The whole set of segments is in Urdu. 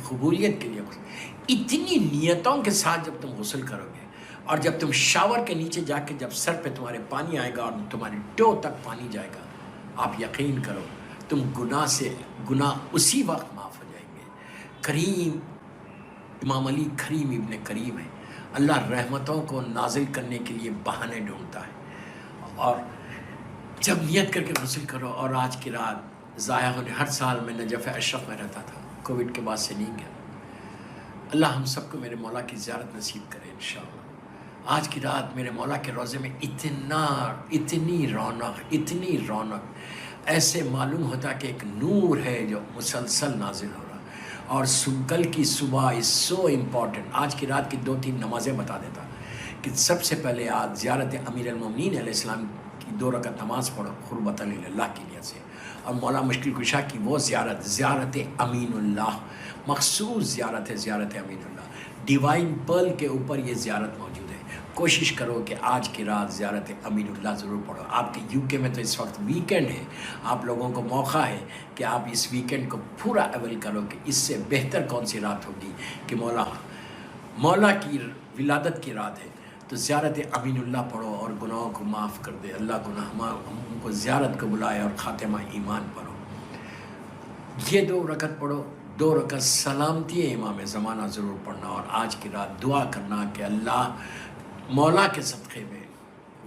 قبولیت کے لیے اتنی نیتوں کے ساتھ جب تم غسل کرو گے اور جب تم شاور کے نیچے جا کے جب سر پہ تمہارے پانی آئے گا اور تمہاری ٹو تک پانی جائے گا، آپ یقین کرو تم گناہ اسی وقت معاف ہو جائیں گے۔ کریم امام علی کریم ابن کریم ہے، اللہ رحمتوں کو نازل کرنے کے لیے بہانے ڈھونڈتا ہے۔ اور جب نیت کر کے غسل کرو، اور آج کی رات ضائع ہونے، ہر سال میں نجف اشرف میں رہتا تھا، کووڈ کے بعد سے نہیں گیا۔ اللہ ہم سب کو میرے مولا کی زیارت نصیب کرے انشاءاللہ۔ آج کی رات میرے مولا کے روزے میں اتنی رونق، ایسے معلوم ہوتا کہ ایک نور ہے جو مسلسل نازل ہو رہا۔ اور کل کی صبح از سو امپورٹنٹ۔ آج کی رات کی 2-3 نمازیں بتا دیتا کہ سب سے پہلے آج زیارت امیر المومنین علیہ السلام کی 2 رکعت نماز پڑھو قربۃ اللہ کی نیت سے، اور مولا مشکل کشا کی وہ زیارت امین اللہ، مخصوص زیارت ہے، زیارت امین اللہ۔ ڈیوائن پرل کے اوپر یہ زیارت موجود ہے۔ کوشش کرو کہ آج کی رات زیارت امین اللہ ضرور پڑھو۔ آپ کے یو کے میں تو اس وقت ویکینڈ ہے، آپ لوگوں کو موقع ہے کہ آپ اس ویکینڈ کو پورا اویل کرو کہ اس سے بہتر کون سی رات ہوگی کہ مولا کی ولادت کی رات ہے۔ تو زیارت امین اللہ پڑھو اور گناہوں کو معاف کر دے اللہ، ہم کو زیارت کو بلائے اور خاتمہ ایمان پڑھو۔ یہ 2 رکعت پڑھو، 2 رکعت سلامتی امام زمانہ ضرور پڑھنا، اور آج کی رات دعا کرنا کہ اللہ مولا کے صدقے میں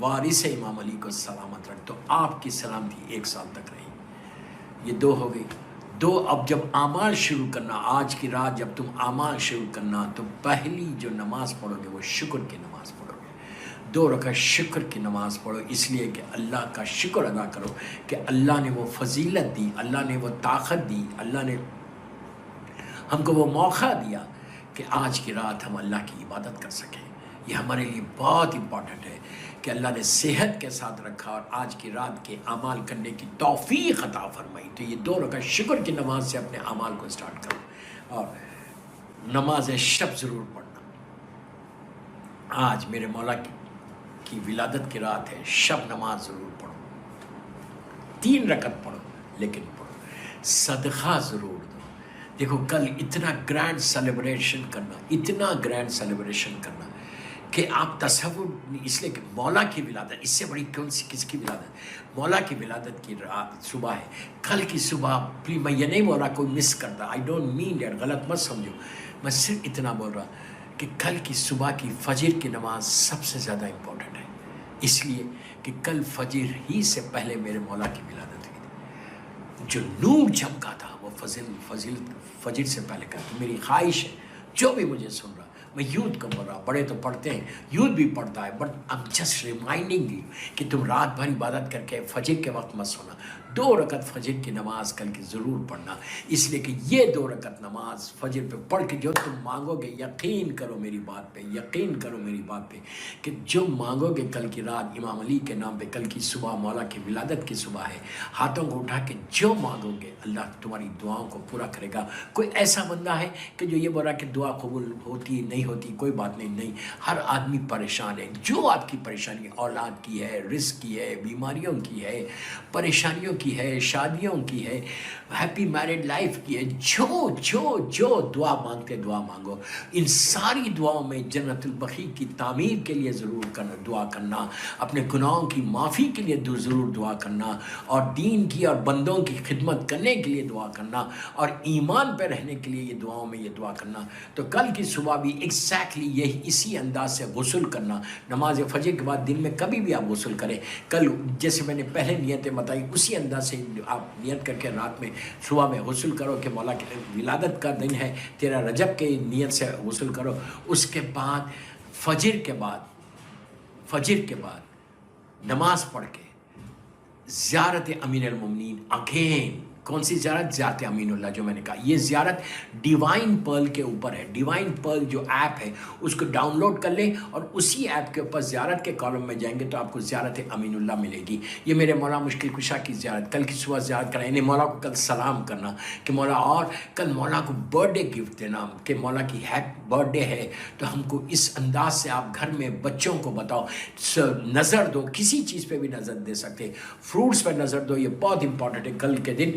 وارث امام علی کو سلامت رکھ، تو آپ کی سلامتی 1 سال تک رہی۔ یہ 2 ہو گئی۔ 2 اب جب اعمال شروع کرنا، آج کی رات جب تم اعمال شروع کرنا تو پہلی جو نماز پڑھو گے وہ شکر کی نماز پڑھو گے۔ 2 رکعت شکر کی نماز پڑھو، اس لیے کہ اللہ کا شکر ادا کرو کہ اللہ نے وہ فضیلت دی، اللہ نے وہ طاقت دی، اللہ نے ہم کو وہ موقع دیا کہ آج کی رات ہم اللہ کی عبادت کر سکیں۔ یہ ہمارے لیے بہت امپورٹنٹ ہے کہ اللہ نے صحت کے ساتھ رکھا اور آج کی رات کے اعمال کرنے کی توفیق عطا فرمائی۔ تو یہ 2 رکعت شکر کی نماز سے اپنے اعمال کو سٹارٹ کرو، اور نماز شب ضرور پڑھنا۔ آج میرے مولا کی ولادت کی رات ہے، شب نماز ضرور پڑھو، 3 رکعت پڑھو لیکن پڑھو، صدقہ ضرور دو۔ دیکھو کل اتنا گرینڈ سیلیبریشن کرنا کہ آپ تصور، اس لیے کہ مولا کی ولادت، اس سے بڑی کس کی ولادت؟ مولا کی ولادت کی رات صبح ہے، کل کی صبح۔ پلیز میں یہ نہیں بول رہا کوئی مس کرتا، آئی ڈونٹ مین دیٹ، غلط مت سمجھو، میں صرف اتنا بول رہا کہ کل کی صبح کی فجر کی نماز سب سے زیادہ امپورٹنٹ ہے، اس لیے کہ کل فجر ہی سے پہلے میرے مولا کی ولادت ہوئی تھی۔ جو نور چمکا تھا وہ فجر سے پہلے کا۔ تو میری خواہش ہے جو بھی مجھے سن رہا، میں یوتھ کو بول رہا، بڑے تو پڑھتے ہیں، یوتھ بھی پڑھتا ہے، but I am just reminding you کہ تم رات بھر عبادت کر کے فجر کے وقت مت سونا۔ 2 رکعت فجر کی نماز کل کی ضرور پڑھنا، اس لیے کہ یہ 2 رکعت نماز فجر پہ پڑھ کے جو تم مانگو گے، یقین کرو میری بات پہ کہ جو مانگو گے کل کی رات امام علی کے نام پہ، کل کی صبح مولا کی ولادت کی صبح ہے، ہاتھوں کو اٹھا کے جو مانگو گے اللہ تمہاری دعاؤں کو پورا کرے گا۔ کوئی ایسا بندہ ہے کہ جو یہ بول رہا کہ دعا قبول ہوتی نہیں ہوتی؟ کوئی بات نہیں، ہر آدمی پریشان ہے۔ جو آپ کی پریشانی اولاد کی ہے، رزق کی ہے، بیماریوں کی ہے، پریشانیوں کی ہے، شادیوں کی ہے، ہیپی میرڈ لائف کی ہے، جو دعا مانگتے دعا مانگو۔ ان ساری دعاؤں میں جنت البقیع کی تعمیر کے لیے ضرور دعا کرنا، اپنے گناہوں کی معافی کے لیے ضرور دعا کرنا، اور دین کی اور بندوں کی خدمت کرنے کے لیے دعا کرنا، اور ایمان پہ رہنے کے لیے یہ دعاؤں میں یہ دعا کرنا۔ تو کل کی صبح بھی ایگزیکٹلی یہی اسی انداز سے غسل کرنا، نماز فجر کے بعد دن میں کبھی بھی آپ غسل کریں، کل جیسے میں نے پہلے نیتیں بتائی اسی انداز سے آپ نیت کر کے رات میں صبح میں غسل کرو کہ مولا کی ولادت کا دن ہے، 13 رجب کے نیت سے غسل کرو۔ اس کے بعد فجر کے بعد نماز پڑھ کے زیارت امیر المومنین اگین۔ کون سی زیارت؟ زیارت امین اللہ، جو میں نے کہا یہ زیارت ڈیوائن پرل کے اوپر ہے۔ ڈیوائن پرل جو ایپ ہے اس کو ڈاؤن لوڈ کر لیں، اور اسی ایپ کے اوپر زیارت کے کالم میں جائیں گے تو آپ کو زیارت امین اللہ ملے گی۔ یہ میرے مولا مشکل کشا کی زیارت، کل کی صبح زیارت کرنا، یعنی مولا کو کل سلام کرنا کہ مولا، اور کل مولا کو برتھ ڈے گفٹ دینا کہ مولا کی برتھ ڈے ہے، تو ہم کو اس انداز سے آپ گھر میں بچوں کو بتاؤ، نظر دو، کسی چیز پہ بھی نظر دے سکتے، فروٹس پہ نظر دو، یہ بہت امپورٹنٹ ہے۔ کل کے دن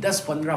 10-15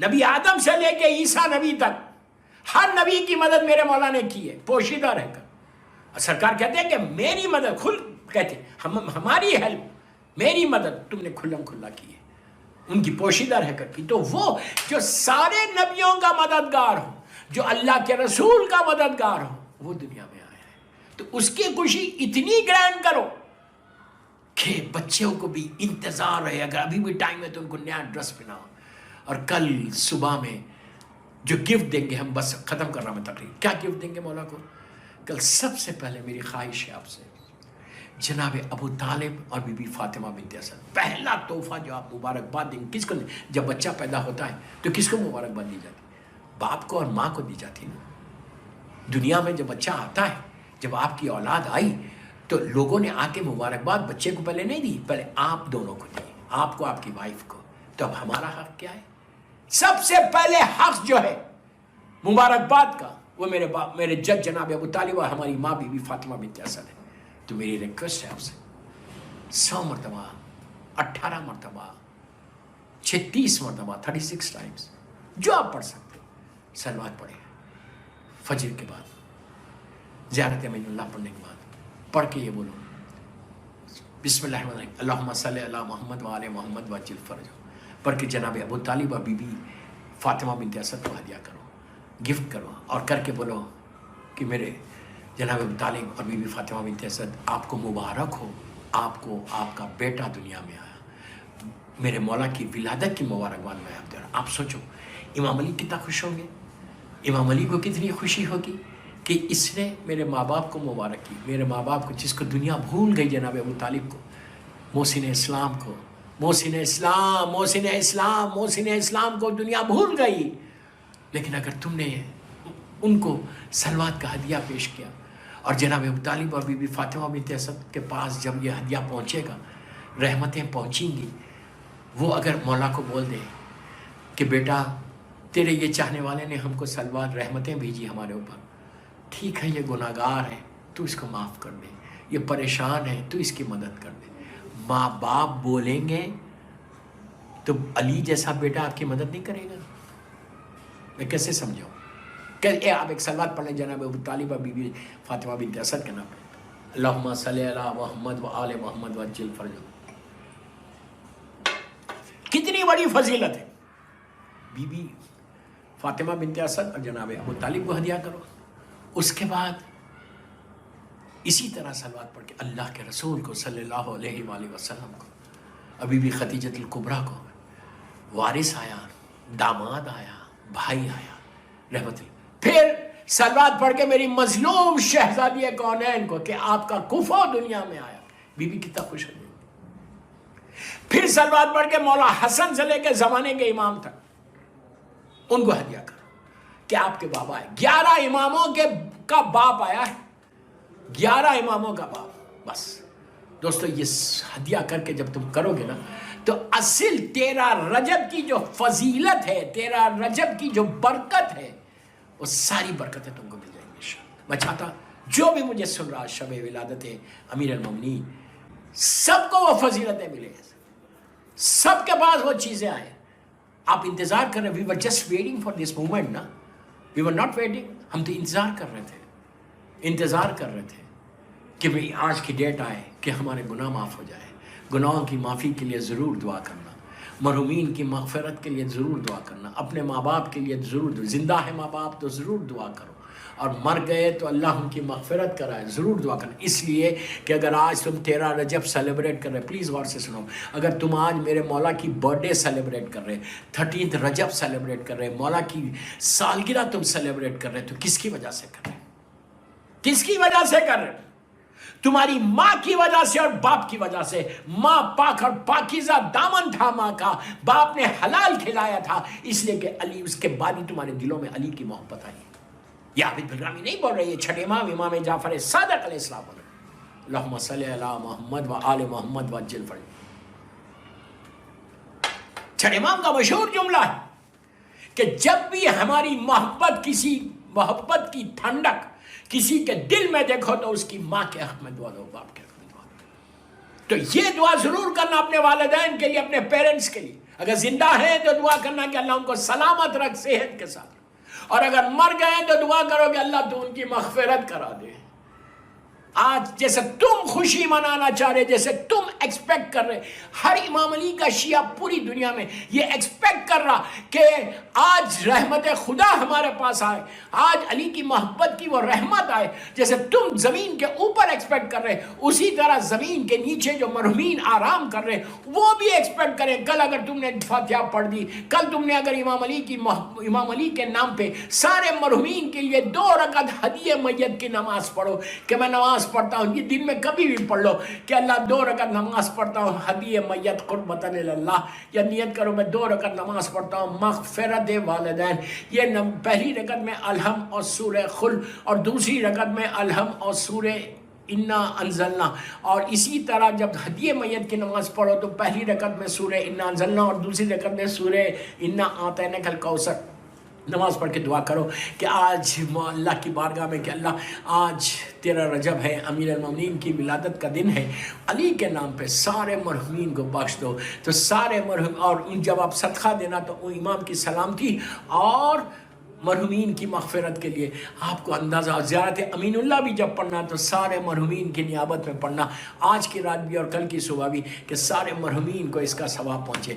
نبی آدم سے لے کے عیسیٰ نبی تک ہر نبی کی مدد میرے مولا نے کی ہے پوشیدہ رہ کر. سرکار کہتے ہیں کہ میری مدد کہتے ہماری ہیلپ میری مدد تم نے کھلم کھلا کی ہے، ان کی پوشیدہ رہ کر کی. تو وہ جو سارے نبیوں کا مددگار ہو، جو اللہ کے رسول کا مددگار ہو، وہ دنیا میں آیا ہے. تو اس کی خوشی اتنی گرینڈ کرو کہ بچوں کو بھی انتظار رہے، اگر ابھی بھی ٹائم ہے تو ان کو نیا ڈریس پہناؤ. اور کل صبح میں جو گفٹ دیں گے، ہم بس ختم کر رہا میں تقریر، کیا گفٹ دیں گے مولا کو؟ کل سب سے پہلے میری خواہش ہے آپ سے، جناب ابو طالب اور بی بی فاطمہ بنت اسد، پہلا تحفہ جو آپ مبارکباد دیں گے. کس کو؟ جب بچہ پیدا ہوتا ہے تو کس کو مبارکباد دی جاتی؟ باپ کو اور ماں کو دی جاتی نا. دنیا میں جب بچہ آتا ہے، جب آپ کی اولاد آئی تو لوگوں نے آ کے مبارکباد بچے کو پہلے نہیں دی، پہلے آپ دونوں کو دی، آپ کو، آپ کی وائف کو. تو اب ہمارا حق کیا ہے؟ سب سے پہلے حق جو ہے مبارکباد کا، وہ میرے جد جناب ابو طالب اور ہماری ماں بی بی فاطمہ بنت اسد ہے. تو میری ریکویسٹ ہے آپ سے 100 مرتبہ، 18 مرتبہ، 36 مرتبہ، 36 ٹائمز جو آپ پڑھ سکتے سلوات پڑھیں. فجر کے بعد، زیارت معین اللہ پڑھنے کے بعد پڑھ کے یہ بولو بسم اللہ الرحمن الرحیم اللہم صلی علی محمد و آل محمد وعجل فرجہ، پڑھ کے جناب ابو طالب اور بی بی فاطمہ بنت اسد کو ہدیہ کرو، گفٹ کرو، اور کر کے بولو کہ میرے جناب ابو طالب اور بی بی فاطمہ بنت اسد آپ کو مبارک ہو، آپ کو آپ کا بیٹا دنیا میں آیا، میرے مولا کی ولادت کی مبارکباد میں آپ دے رہا. آپ سوچو امام علی کتنا خوش ہوں گے، امام علی کو کتنی خوشی ہوگی کہ اس نے میرے ماں باپ کو مبارک کی، میرے ماں باپ کو جس کو دنیا بھول گئی، جناب ابو طالب کو، محسن اسلام کو، محسن اسلام، محسن اسلام، محسن اسلام کو دنیا بھول گئی. لیکن اگر تم نے ان کو صلوات کا ہدیہ پیش کیا، اور جناب ابو طالب اور بی بی فاطمہ بنت اسد کے پاس جب یہ ہدیہ پہنچے گا، رحمتیں پہنچیں گی، وہ اگر مولا کو بول دیں کہ بیٹا تیرے یہ چاہنے والے نے ہم کو صلوات رحمتیں بھیجی ہمارے اوپر، ٹھیک ہے یہ گناہ گار ہے تو اس کو معاف کر دے، یہ پریشان ہے تو اس کی مدد کر دے. ماں باپ بولیں گے تو علی جیسا بیٹا آپ کی مدد نہیں کرے گا؟ میں کیسے سمجھاؤں؟ کہ آپ ایک صلوات پڑھ لیں جناب ابو طالب اور بی بی فاطمہ بنت اسد کے نام پہ، اللہم صلی علی محمد و آل محمد وعجل فرجہ. کتنی بڑی فضیلت ہے. بی بی فاطمہ بنت اسد اور جناب ابو طالب کو ہدیہ کرو. اس کے بعد اسی طرح صلوات پڑھ کے اللہ کے رسول کو صلی اللہ علیہ وآلہ وسلم کو، ابھی بھی خدیجۃ الکبریٰ کو، وارث آیا، داماد آیا، بھائی آیا، رحمت اللہ. پھر صلوات پڑھ کے میری مظلوم شہزادی کونین کو کہ آپ کا کفو دنیا میں آیا، بی بی کتنا خوش ہو گئی. پھر صلوات پڑھ کے مولا حسن سے لے کے زمانے کے امام تک ان کو ہدیہ کرو کہ آپ کے بابا آئے. 11 اماموں کا باپ آیا ہے، 11 اماموں کا باپ. بس دوستو یہ ہدیہ کر کے جب تم کرو گے نا تو اصل 13 رجب کی جو فضیلت ہے، 13 رجب کی جو برکت ہے، وہ ساری برکتیں تم کو مل جائیں گی. میں چاہتا جو بھی مجھے سن رہا شب ولادت امیر المومنین، سب کو وہ فضیلتیں ملے، سب کے پاس وہ چیزیں آئیں. آپ انتظار کر رہے، we are just waiting for this moment نا، وی ور ناٹ ویٹنگ، ہم تو انتظار کر رہے تھے کہ بھئی آج کی ڈیٹ آئے کہ ہمارے گناہ معاف ہو جائے. گناہوں کی معافی کے لیے ضرور دعا کرنا، مرحومین کی مغفرت کے لیے ضرور دعا کرنا، اپنے ماں باپ کے لیے ضرور دعا، زندہ ہے ماں باپ تو ضرور دعا کرو، اور مر گئے تو اللہ ان کی مغفرت کرائے، ضرور دعا کرنا. اس لیے کہ اگر آج تم 13 رجب سیلیبریٹ کر رہے، پلیز غور سے سنو، اگر تم آج میرے مولا کی برتھ ڈے سیلیبریٹ کر رہے، 13 رجب سیلیبریٹ کر رہے، مولا کی سالگرہ تم سیلیبریٹ کر رہے، تو کس کی وجہ سے کر رہے؟ کس کی وجہ سے کر رہے؟ تمہاری ماں کی وجہ سے اور باپ کی وجہ سے. ماں پاک اور پاکیزہ دامن تھا ماں کا، باپ نے حلال کھلایا تھا، اس لیے کہ علی، اس کے بعد ہی تمہارے دلوں میں علی کی محبت آئی. یہ عابد بلرامی نہیں بول رہے، یہ چھٹے امام امام جعفر صادق علیہ السلام بول رہے. اللہم صلی علی محمد و آل محمد وعجل فرجہ. چھٹے امام کا مشہور جملہ ہے کہ جب بھی ہماری محبت محبت کی ٹھنڈک کسی کے دل میں دیکھو تو اس کی ماں کے حق میں دعا دو، باپ کے حق میں دعا دو. تو یہ دعا ضرور کرنا اپنے والدین کے لیے، اپنے پیرنٹس کے لیے. اگر زندہ ہیں تو دعا کرنا کہ اللہ ان کو سلامت رکھ، صحت کے ساتھ، اور اگر مر گئے تو دعا کرو کہ اللہ تو ان کی مغفرت کرا دے۔ آج جیسے تم خوشی منانا چاہ رہے، جیسے تم ایکسپیکٹ کر رہے، ہر امام علی کا شیعہ پوری دنیا میں یہ ایکسپیکٹ کر رہا کہ آج رحمت خدا ہمارے پاس آئے، آج علی کی محبت کی وہ رحمت آئے، جیسے تم زمین کے اوپر ایکسپیکٹ کر رہے اسی طرح زمین کے نیچے جو مرحومین آرام کر رہے وہ بھی ایکسپیکٹ کریں۔ کل اگر تم نے فاتحہ پڑھ دی، کل تم نے اگر امام علی کے نام پہ سارے مرحومین کے لیے 2 رکعت ہدیہ میت کی نماز پڑھو، کہ میں نماز پڑھتا ہوں، یہ دن میں کبھی بھی پڑھ لو کہ اللہ 2 رکعت نماز پڑھتا ہوں ہدیہ میت قربتاً اللہ، یا نیت کرو میں 2 رکعت نماز پڑھتا ہوں مغفرت والدین۔ یہ پہلی رکعت میں الحم اور سورہ خل، اور دوسری رکعت میں الحم اور سورہ انا انزلنا، اور اسی طرح جب ہدیہ میت کی نماز پڑھو تو پہلی رکعت میں سورہ انا انزلنا اور دوسری رکعت میں سورہ انا اعطیناک الکوثر نماز پڑھ کے دعا کرو کہ آج اللہ کی بارگاہ میں کہ اللہ آج 13 رجب ہے، امیر المومنین کی ولادت کا دن ہے، علی کے نام پہ سارے مرحومین کو بخش دو۔ تو سارے مرحوم، اور جب آپ صدقہ دینا تو وہ امام کی سلامتی اور مرحومین کی مغفرت کے لیے آپ کو اندازہ، اور زیارت امین اللہ بھی جب پڑھنا تو سارے مرحومین کی نیابت میں پڑھنا، آج کی رات بھی اور کل کی صبح بھی، کہ سارے مرحومین کو اس کا ثواب پہنچے۔